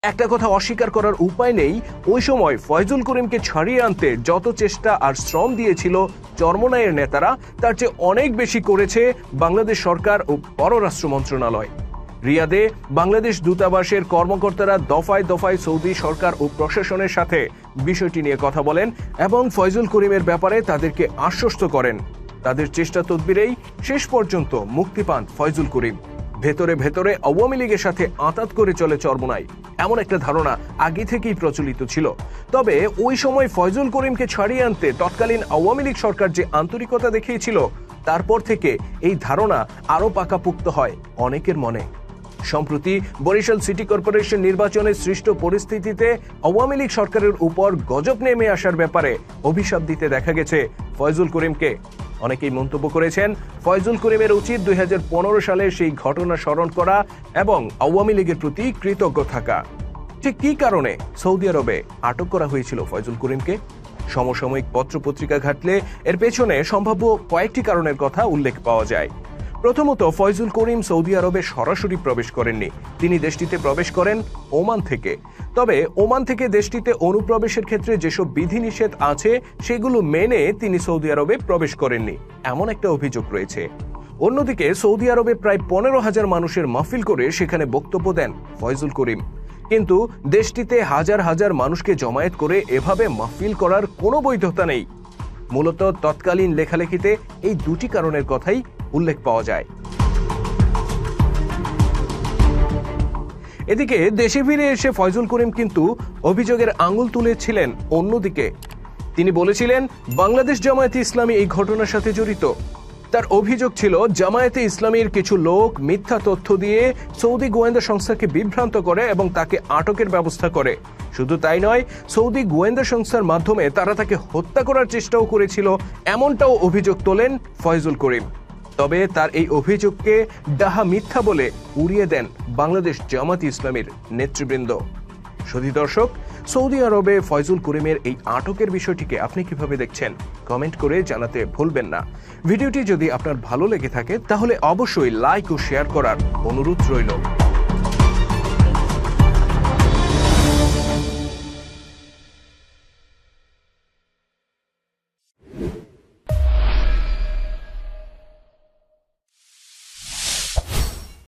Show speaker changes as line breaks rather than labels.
একটা কথা অস্বীকার করার উপায় নেই, ওই সময় ফয়জুল করিমকে ছাড়িয়ে আনতে যত চেষ্টা আর শ্রম দিয়েছিল চরমোনাইয়ের নেতারা, তার চেয়ে অনেক বেশি করেছে বাংলাদেশ সরকার ও পররাষ্ট্র মন্ত্রণালয়। রিয়াদে বাংলাদেশ দূতাবাসের কর্মকর্তারা দফায় দফায় সৌদি সরকার ও প্রশাসনের সাথে বিষয়টি নিয়ে কথা বলেন এবং ফয়জুল করিমের ব্যাপারে তাদেরকে আশ্বস্ত করেন। তাদের চেষ্টা তদবিরেই শেষ পর্যন্ত মুক্তি পান ফয়জুল করিম। ভেতরে ভেতরে আওয়ামী লীগের সাথে আঁতাত করে চলে চরমোনাই, এমন একটা ধারণা আগে থেকেই প্রচলিত ছিল। তবে ওই সময় ফয়জুল করিমকে ছাড়িয়ে আনতে তৎকালীন আওয়ামী লীগ সরকার যে আন্তরিকতা দেখিয়েছিল, তারপর থেকে এই ধারণা আরো পাকাপোক্ত হয় অনেকের মনে। সম্প্রতি বরিশাল সিটি কর্পোরেশন নির্বাচনে সৃষ্ট পরিস্থিতিতে আওয়ামী লীগ সরকারের উপর গজব নেমে আসার ব্যাপারে অভিশাপ দিতে দেখা গেছে ফয়জুল করিমকে। অনেকেই মন্তব্য করেছেন, ফয়জুল করিমের উচিত 2015 সালে সেই ঘটনা স্মরণ করা এবং আওয়ামী লীগের প্রতি কৃতজ্ঞ থাকা। ঠিক কী কারণে সৌদি আরবে আটক করা হয়েছিল ফয়জুল করিমকে? সমসাময়িক পত্রপত্রিকা ঘাটলে এর পেছনে সম্ভাব্য কয়েকটি কারণের কথা উল্লেখ পাওয়া যায়। প্রথমত, ফয়জুল করিম সৌদি আরবে সরাসরি প্রবেশ করেননি। তিনি দেশটিতে প্রবেশ করেন ওমান থেকে। তবে ওমান থেকে দেশটিতে অনুপ্রবেশের ক্ষেত্রে যেসব বিধিনিষেধ আছে সেগুলো মেনে তিনি সৌদি আরবে প্রবেশ করেননি, এমন একটা অভিযোগ রয়েছে। অন্যদিকে সৌদি আরবে প্রায় 15,000 মানুষের মাহফিল করে সেখানে বক্তব্য দেন ফয়জুল করিম। কিন্তু দেশটিতে হাজার হাজার মানুষকে জমায়েত করে এভাবে মাহফিল করার কোনো বৈধতা নেই। মূলত তৎকালীন লেখালেখিতে এই দুটি কারণের কথাই উল্লেখ পাওয়া যায়। এদিকে দেশে ফিরে এসে ফয়জুল করিম কিন্তু অভিযোগের আঙুল তুলেছিলেন অন্যদিকে। তিনি বলেছিলেন, বাংলাদেশ জামায়াতে ইসলামী এই ঘটনার সাথে জড়িত। তার অভিযোগ ছিল, জামায়াতে ইসলামীর কিছু লোক মিথ্যা তথ্য দিয়ে সৌদি গোয়েন্দা সংস্থাকে বিভ্রান্ত করে এবং তাকে আটকের ব্যবস্থা করে। শুধু তাই নয়, সৌদি গোয়েন্দা সংস্থার মাধ্যমে তারা তাকে হত্যা করার চেষ্টাও করেছিল, এমনটাও অভিযোগ তোলেন ফয়জুল করিম। তবে তার এই অভিযোগকে ডাহা মিথ্যা বলে উড়িয়ে দেন বাংলাদেশ জামায়াতে ইসলামীর নেতৃবৃন্দ। সুধী দর্শক, সৌদি আরবে ফয়জুল করিমের এই আটকের বিষয়টিকে আপনি কিভাবে দেখছেন কমেন্ট করে জানাতে ভুলবেন না। ভিডিওটি যদি আপনার ভালো লেগে থাকে তাহলে অবশ্যই লাইক ও শেয়ার করার অনুরোধ রইল।